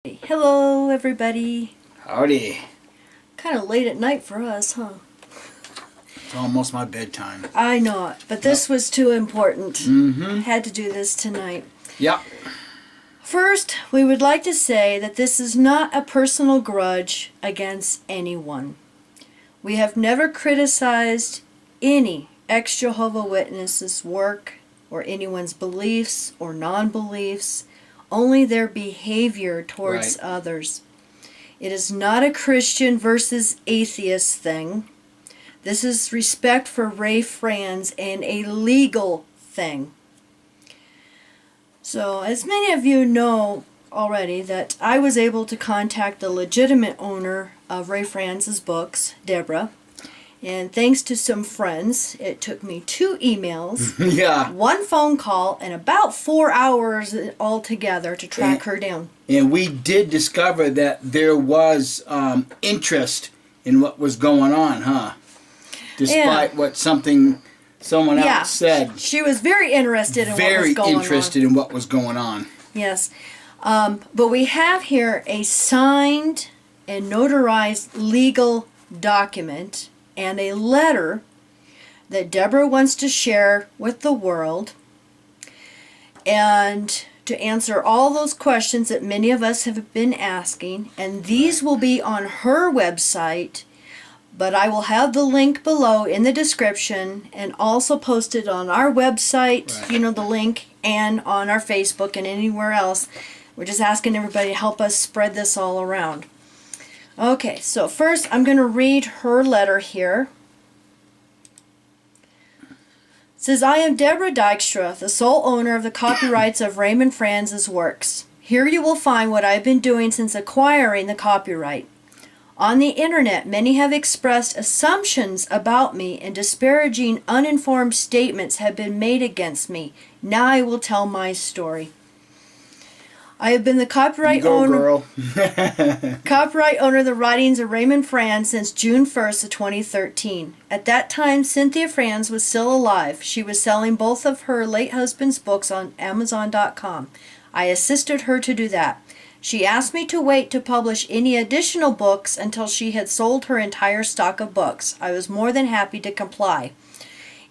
Hello, everybody. Howdy. Kind of late at night for us, huh? It's almost my bedtime. I know it, but this was too important. Mm-hmm. Had to do this tonight. Yep. First, we would like to say that this is not a personal grudge against anyone. We have never criticized any ex-Jehovah's Witnesses' work or anyone's beliefs or non-beliefs, only their behavior towards others. It is not a Christian versus atheist thing. This is respect for Ray Franz and a legal thing. So, as many of you know already, that I was able to contact the legitimate owner of Ray Franz's books, Deborah. And thanks to some friends, it took me 2 emails, Yeah. 1 phone call, and about 4 hours altogether to track her down. And we did discover that there was interest in what was going on, huh? Despite what someone else said. She was very interested in what was going on. Very interested in what was going on. Yes. But we have here a signed and notarized legal document and a letter that Deborah wants to share with the world, and to answer all those questions that many of us have been asking. And these will be on her website, but I will have the link below in the description and also posted on our website, you know, the link, and on our Facebook and anywhere else. We're just asking everybody to help us spread this all around. Okay, so first I'm going to read her letter here. It says, I am Deborah Dykstra, the sole owner of the copyrights of Raymond Franz's works. Here you will find what I've been doing since acquiring the copyright. On the internet, many have expressed assumptions about me, and disparaging, uninformed statements have been made against me. Now I will tell my story. I have been the copyright owner of the writings of Raymond Franz since June 1st of 2013. At that time, Cynthia Franz was still alive. She was selling both of her late husband's books on Amazon.com. I assisted her to do that. She asked me to wait to publish any additional books until she had sold her entire stock of books. I was more than happy to comply.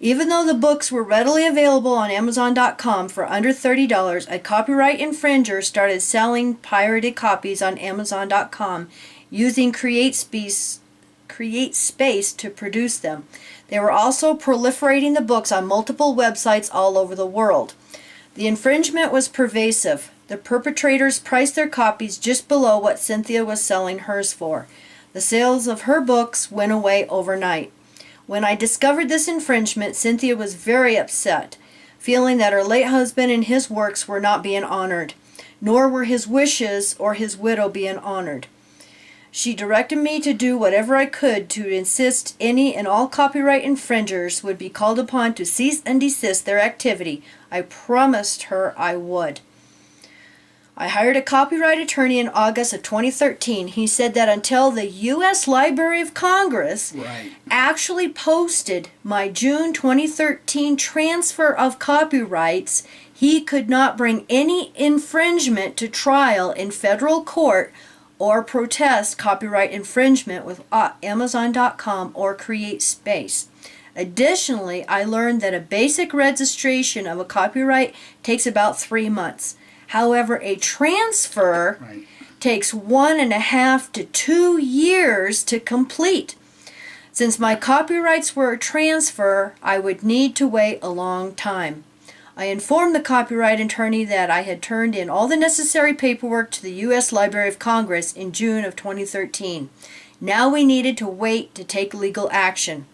Even though the books were readily available on Amazon.com for under $30, a copyright infringer started selling pirated copies on Amazon.com using Create Space to produce them. They were also proliferating the books on multiple websites all over the world. The infringement was pervasive. The perpetrators priced their copies just below what Cynthia was selling hers for. The sales of her books went away overnight. When I discovered this infringement, Cynthia was very upset, feeling that her late husband and his works were not being honored, nor were his wishes or his widow being honored. She directed me to do whatever I could to insist any and all copyright infringers would be called upon to cease and desist their activity. I promised her I would. I hired a copyright attorney in August of 2013. He said that until the U.S. Library of Congress actually posted my June 2013 transfer of copyrights, he could not bring any infringement to trial in federal court or protest copyright infringement with Amazon.com or Create Space. Additionally, I learned that a basic registration of a copyright takes about 3 months. However, a transfer takes 1.5 to 2 years to complete. Since my copyrights were a transfer, I would need to wait a long time. I informed the copyright attorney that I had turned in all the necessary paperwork to the U.S. Library of Congress in June of 2013. Now we needed to wait to take legal action.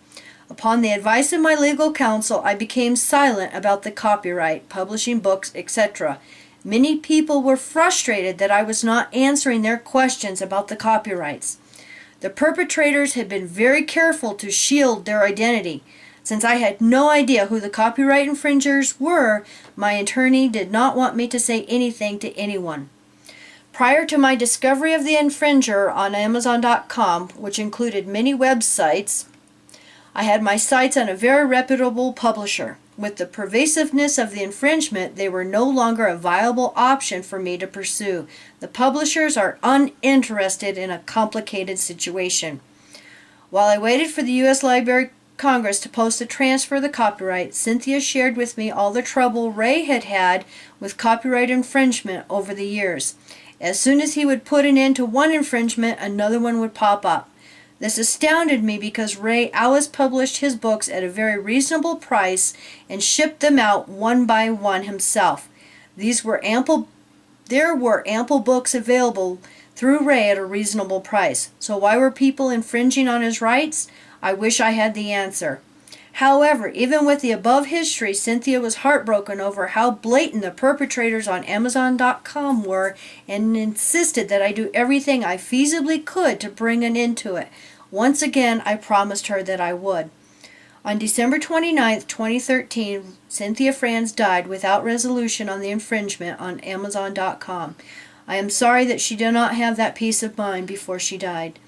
Upon the advice of my legal counsel, I became silent about the copyright, publishing books, etc. Many people were frustrated that I was not answering their questions about the copyrights. The perpetrators had been very careful to shield their identity. Since I had no idea who the copyright infringers were, my attorney did not want me to say anything to anyone. Prior to my discovery of the infringer on Amazon.com, which included many websites, I had my sights on a very reputable publisher. with the pervasiveness of the infringement, they were no longer a viable option for me to pursue. The publishers are uninterested in a complicated situation. While I waited for the U.S. Library of Congress to post a transfer of the copyright, Cynthia shared with me all the trouble Ray had had with copyright infringement over the years. As soon as he would put an end to one infringement, another one would pop up. This astounded me because Ray always published his books at a very reasonable price and shipped them out one by one himself. There were ample books available through Ray at a reasonable price. So why were people infringing on his rights? I wish I had the answer. However, even with the above history, Cynthia was heartbroken over how blatant the perpetrators on Amazon.com were and insisted that I do everything I feasibly could to bring an end to it. Once again, I promised her that I would. On December 29, 2013, Cynthia Franz died without resolution on the infringement on Amazon.com. I am sorry that she did not have that peace of mind before she died.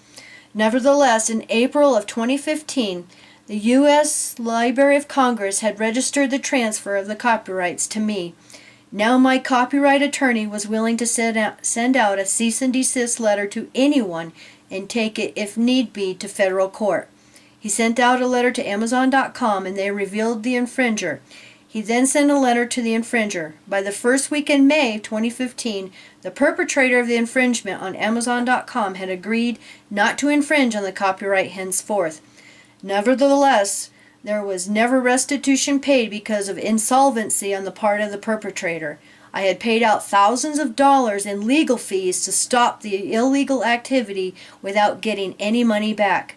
Nevertheless, in April of 2015, the U.S. Library of Congress had registered the transfer of the copyrights to me. Now my copyright attorney was willing to send out a cease and desist letter to anyone and take it, if need be, to federal court. He sent out a letter to Amazon.com and they revealed the infringer. He then sent a letter to the infringer. By the first week in May 2015, the perpetrator of the infringement on Amazon.com had agreed not to infringe on the copyright henceforth. Nevertheless, there was never restitution paid because of insolvency on the part of the perpetrator. I had paid out thousands of dollars in legal fees to stop the illegal activity without getting any money back.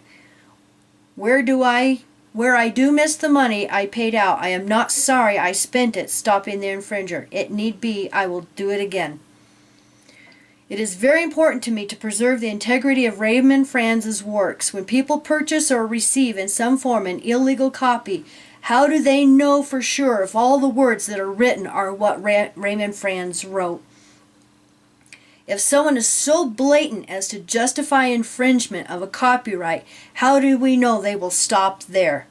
Where I do miss the money I paid out, I am not sorry I spent it stopping the infringer. It need be, I will do it again. It is very important to me to preserve the integrity of Raymond Franz's works. When people purchase or receive in some form an illegal copy, how do they know for sure if all the words that are written are what Raymond Franz wrote? If someone is so blatant as to justify infringement of a copyright, how do we know they will stop there?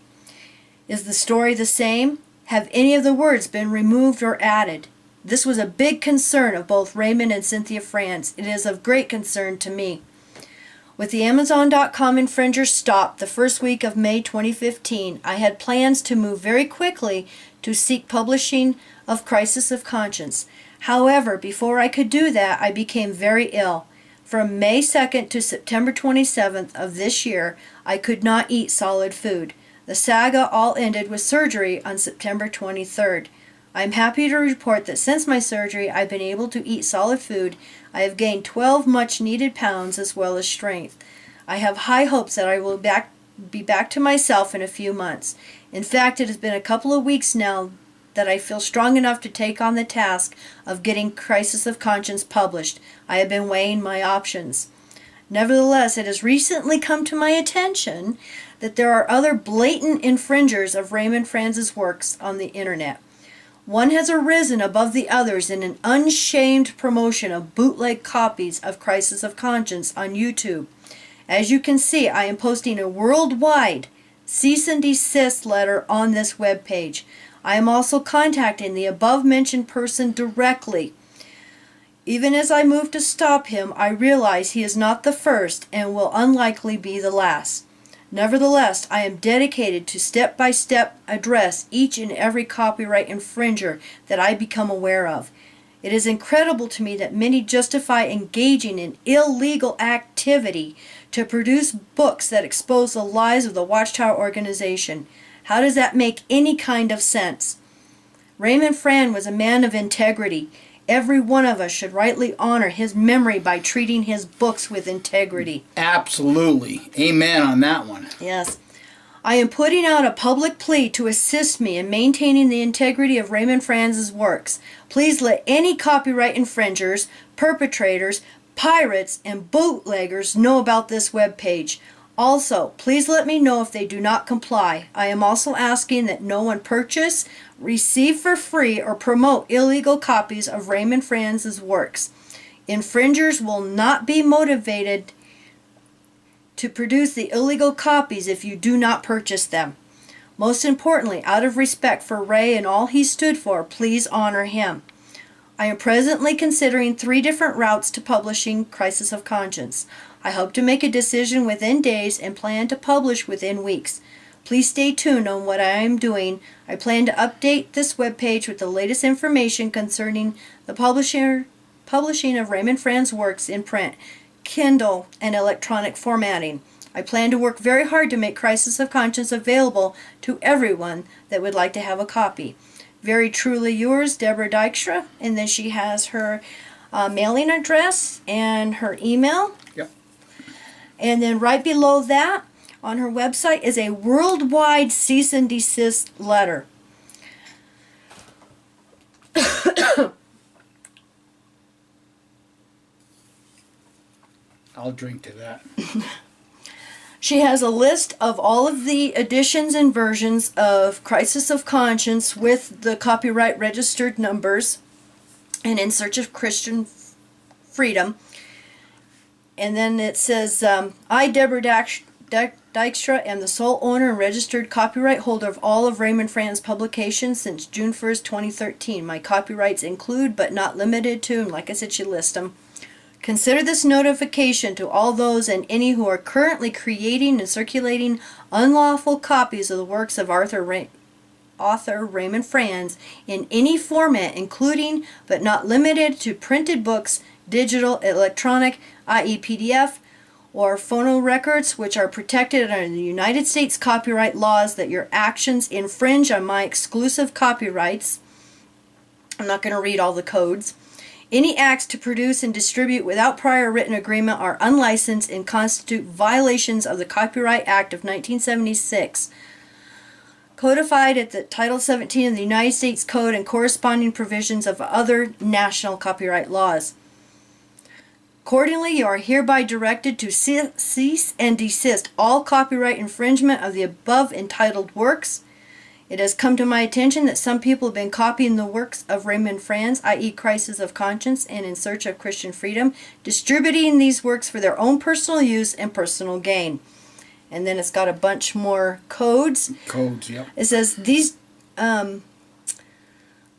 Is the story the same? Have any of the words been removed or added? This was a big concern of both Raymond and Cynthia Franz. It is of great concern to me. With the Amazon.com infringer stopped the first week of May 2015, I had plans to move very quickly to seek publishing of Crisis of Conscience. However, before I could do that, I became very ill. From May 2nd to September 27th of this year, I could not eat solid food. The saga all ended with surgery on September 23rd. I am happy to report that since my surgery, I've been able to eat solid food. I have gained 12 much-needed pounds as well as strength. I have high hopes that I will be back to myself in a few months. In fact, it has been a couple of weeks now that I feel strong enough to take on the task of getting Crisis of Conscience published. I have been weighing my options. Nevertheless, it has recently come to my attention that there are other blatant infringers of Raymond Franz's works on the internet. One has arisen above the others in an unshamed promotion of bootleg copies of Crisis of Conscience on YouTube. As you can see, I am posting a worldwide cease and desist letter on this webpage. I am also contacting the above-mentioned person directly. Even as I move to stop him, I realize he is not the first and will unlikely be the last. Nevertheless, I am dedicated to step-by-step address each and every copyright infringer that I become aware of. It is incredible to me that many justify engaging in illegal activity to produce books that expose the lies of the Watchtower organization. How does that make any kind of sense? Raymond Franz was a man of integrity. Every one of us should rightly honor his memory by treating his books with integrity. Absolutely. Amen on that one. Yes. I am putting out a public plea to assist me in maintaining the integrity of Raymond Franz's works. Please let any copyright infringers, perpetrators, pirates, and bootleggers know about this webpage. Also, please let me know if they do not comply. I am also asking that no one purchase, receive for free, or promote illegal copies of Raymond Franz's works. Infringers will not be motivated to produce the illegal copies if you do not purchase them. Most importantly, out of respect for Ray and all he stood for, please honor him. I am presently considering 3 different routes to publishing Crisis of Conscience. I hope to make a decision within days and plan to publish within weeks. Please stay tuned on what I am doing. I plan to update this webpage with the latest information concerning the publishing of Raymond Franz's works in print, Kindle, and electronic formatting. I plan to work very hard to make Crisis of Conscience available to everyone that would like to have a copy. Very truly yours, Deborah Dykstra. And then she has her mailing address and her email. Yep. And then right below that, on her website, is a worldwide cease and desist letter. I'll drink to that. She has a list of all of the editions and versions of Crisis of Conscience with the copyright registered numbers and In Search of Christian Freedom. And then it says, I, Deborah Dykstra, am the sole owner and registered copyright holder of all of Raymond Franz's publications since June 1st, 2013. My copyrights include, but not limited to, and like I said, she lists them. Consider this notification to all those and any who are currently creating and circulating unlawful copies of the works of author Raymond Franz in any format, including but not limited to printed books, digital, electronic, i.e. PDF, or phonorecords, which are protected under the United States copyright laws, that your actions infringe on my exclusive copyrights. I'm not going to read all the codes. Any acts to produce and distribute without prior written agreement are unlicensed and constitute violations of the Copyright Act of 1976, codified at the Title 17 of the United States Code and corresponding provisions of other national copyright laws. Accordingly, you are hereby directed to cease and desist all copyright infringement of the above entitled works. It has come to my attention that some people have been copying the works of Raymond Franz, i.e. Crisis of Conscience and In Search of Christian Freedom, distributing these works for their own personal use and personal gain. And then it's got a bunch more codes. Codes, yep. It says these, under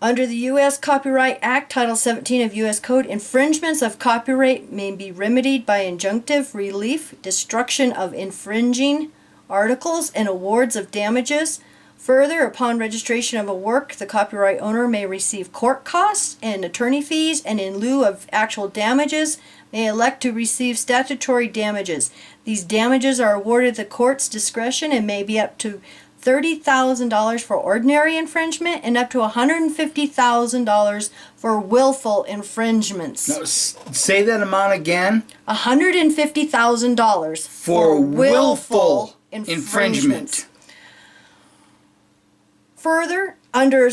the U.S. Copyright Act, Title 17 of U.S. Code, infringements of copyright may be remedied by injunctive relief, destruction of infringing articles, and awards of damages. Further, upon registration of a work, the copyright owner may receive court costs and attorney fees, and in lieu of actual damages, may elect to receive statutory damages. These damages are awarded at the court's discretion and may be up to $30,000 for ordinary infringement and up to $150,000 for willful infringements. Now, say that amount again. $150,000 for willful infringement. Further, under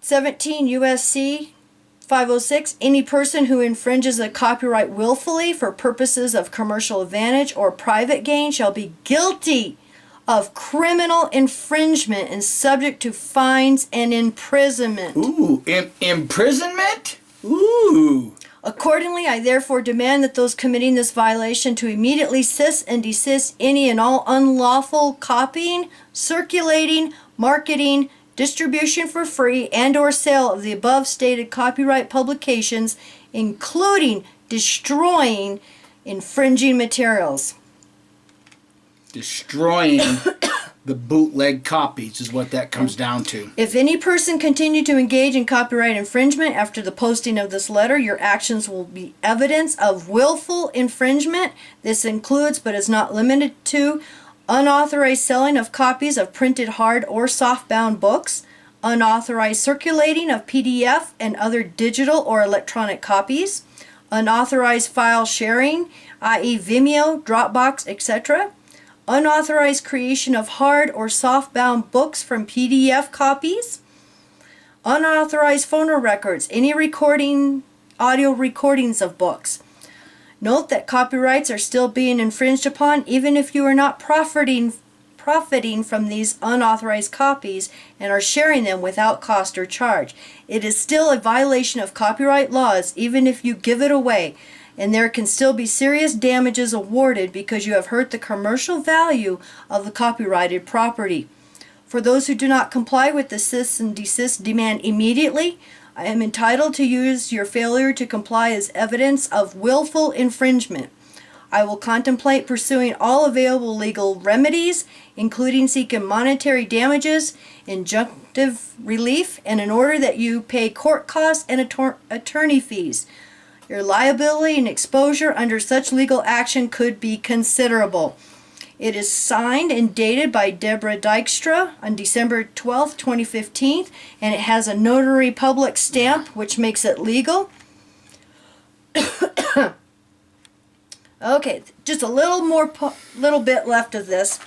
17 U.S.C. 506, any person who infringes a copyright willfully for purposes of commercial advantage or private gain shall be guilty of criminal infringement and subject to fines and imprisonment. Ooh, imprisonment? Ooh. Accordingly, I therefore demand that those committing this violation to immediately cease and desist any and all unlawful copying, circulating, marketing, distribution for free, and or sale of the above stated copyright publications, including destroying infringing materials. Destroying the bootleg copies is what that comes down to. If any person continue to engage in copyright infringement after the posting of this letter, your actions will be evidence of willful infringement. This includes, but is not limited to, unauthorized selling of copies of printed hard or softbound books, unauthorized circulating of PDF and other digital or electronic copies, unauthorized file sharing, i.e. Vimeo, Dropbox, etc., unauthorized creation of hard or softbound books from PDF copies, unauthorized phonorecords, any audio recordings of books. Note that copyrights are still being infringed upon even if you are not profiting from these unauthorized copies and are sharing them without cost or charge. It is still a violation of copyright laws even if you give it away, and there can still be serious damages awarded because you have hurt the commercial value of the copyrighted property. For those who do not comply with the cease and desist demand immediately, I am entitled to use your failure to comply as evidence of willful infringement. I will contemplate pursuing all available legal remedies, including seeking monetary damages, injunctive relief, and in order that you pay court costs and attorney fees. Your liability and exposure under such legal action could be considerable. It is signed and dated by Deborah Dykstra on December 12, 2015, and it has a notary public stamp, which makes it legal. Okay, just a little bit left of this.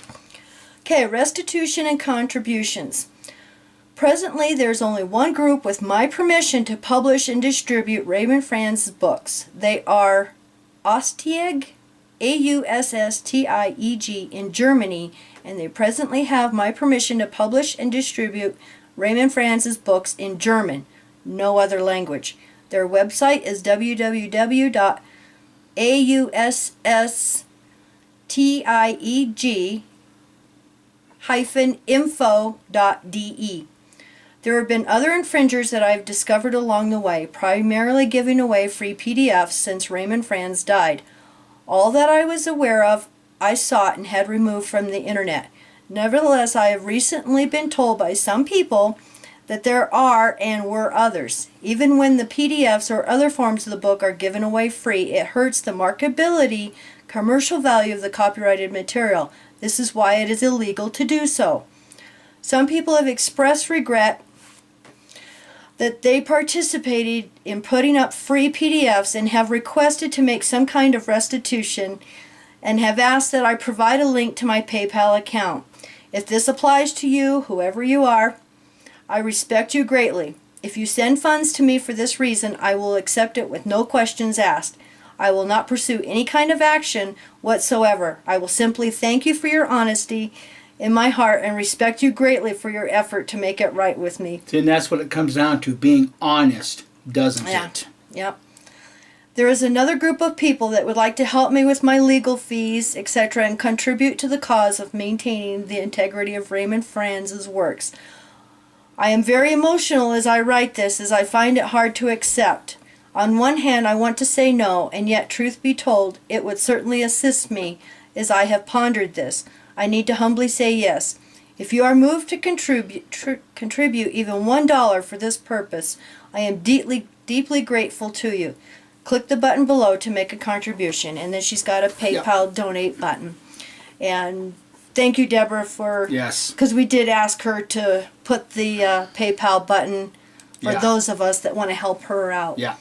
Okay, restitution and contributions. Presently, there's only one group with my permission to publish and distribute Raymond Franz's books. They are Austieg, Austieg in Germany, and they presently have my permission to publish and distribute Raymond Franz's books in German, no other language. Their website is www.austieg-info.de. There have been other infringers that I've discovered along the way, primarily giving away free PDFs since Raymond Franz died. All that I was aware of, I sought and had removed from the internet. Nevertheless, I have recently been told by some people that there are and were others. Even when the PDFs or other forms of the book are given away free, it hurts the marketability, commercial value of the copyrighted material. This is why it is illegal to do so. Some people have expressed regret that they participated in putting up free PDFs and have requested to make some kind of restitution and have asked that I provide a link to my PayPal account. If this applies to you, whoever you are, I respect you greatly. If you send funds to me for this reason, I will accept it with no questions asked. I will not pursue any kind of action whatsoever. I will simply thank you for your honesty in my heart and respect you greatly for your effort to make it right with me. See, and that's what it comes down to, being honest, doesn't it? Yep. There is another group of people that would like to help me with my legal fees, etc., and contribute to the cause of maintaining the integrity of Raymond Franz's works. I am very emotional as I write this, as I find it hard to accept. On one hand, I want to say no, and yet, truth be told, it would certainly assist me as I have pondered this. I need to humbly say yes. If you are moved to contribute even $1 for this purpose, I am deeply grateful to you. Click the button below to make a contribution, and then she's got a PayPal donate button. And thank you, Deborah, for... Yes. Because we did ask her to put the PayPal button for those of us that want to help her out. Yeah.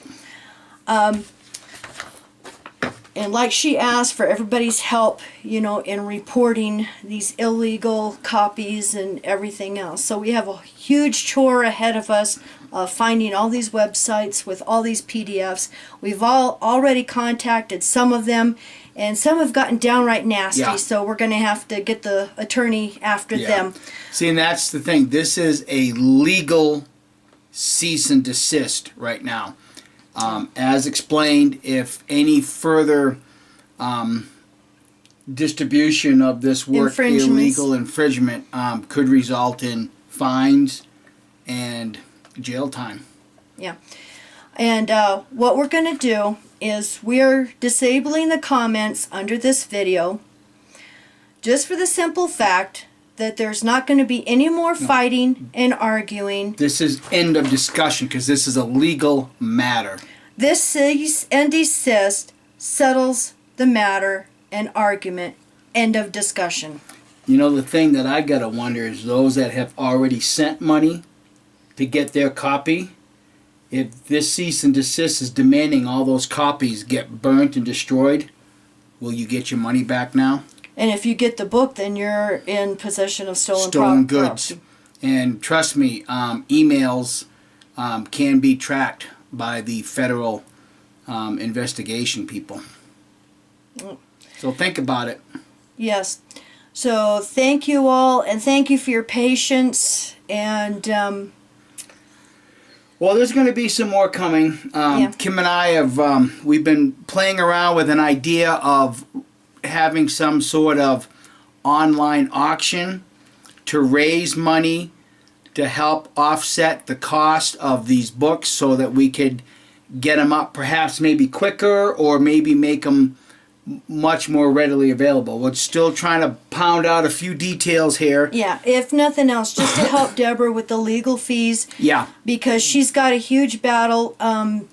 And like she asked for everybody's help, in reporting these illegal copies and everything else. So we have a huge chore ahead of us of finding all these websites with all these PDFs. We've already contacted some of them, and some have gotten downright nasty, so we're going to have to get the attorney after them. See, and that's the thing. This is a legal cease and desist right now. As explained, if any further distribution of this work, illegal infringement, could result in fines and jail time. Yeah. And what we're going to do is we're disabling the comments under this video just for the simple fact that there's not going to be any more fighting and arguing. This is end of discussion because this is a legal matter. This cease and desist settles the matter and argument. End of discussion. The thing that I got to wonder is those that have already sent money to get their copy, if this cease and desist is demanding all those copies get burnt and destroyed, will you get your money back now? And if you get the book, then you're in possession of stolen goods. And trust me, emails can be tracked by the federal investigation people. So think about it. Yes. So thank you all, and thank you for your patience. And well, there's going to be some more coming. Kim and I have we've been playing around with an idea of having some sort of online auction to raise money to help offset the cost of these books so that we could get them up perhaps maybe quicker or maybe make them much more readily available. We're still trying to pound out a few details here. Yeah, if nothing else, just to help Deborah with the legal fees. Yeah. Because she's got a huge battle.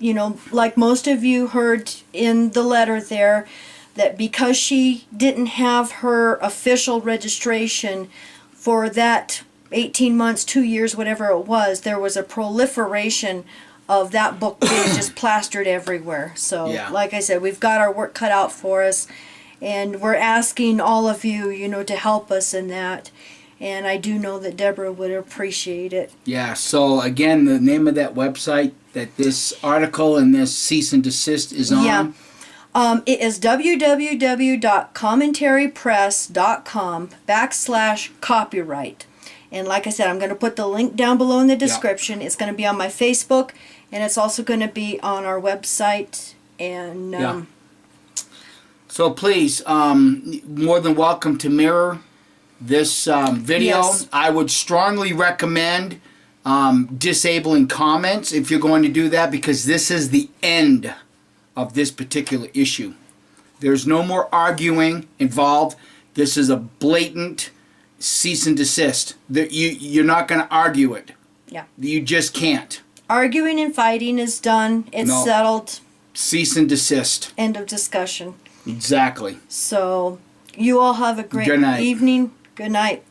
You know, like most of you heard in the letter there, that because she didn't have her official registration for that 18 months, 2 years, whatever it was, there was a proliferation of that book being just plastered everywhere. So, Yeah. like I said, we've got our work cut out for us, and we're asking all of you, you know, to help us in that. And I do know that Deborah would appreciate it. Yeah, so again, the name of that website that this article and this cease and desist is on. Yeah. It is www.commentarypress.com/copyright. And like I said, I'm going to put the link down below in the description. It's going to be on my Facebook, and it's also going to be on our website. And So please, more than welcome to mirror this video. Yes. I would strongly recommend disabling comments if you're going to do that, because this is the end of this particular issue. There's no more arguing involved. This is a blatant cease and desist. You're not going to argue it. Yeah. You just can't. Arguing and fighting is done. It's No. settled. Cease and desist. End of discussion. Exactly. So you all have a great Good night. evening. Good night.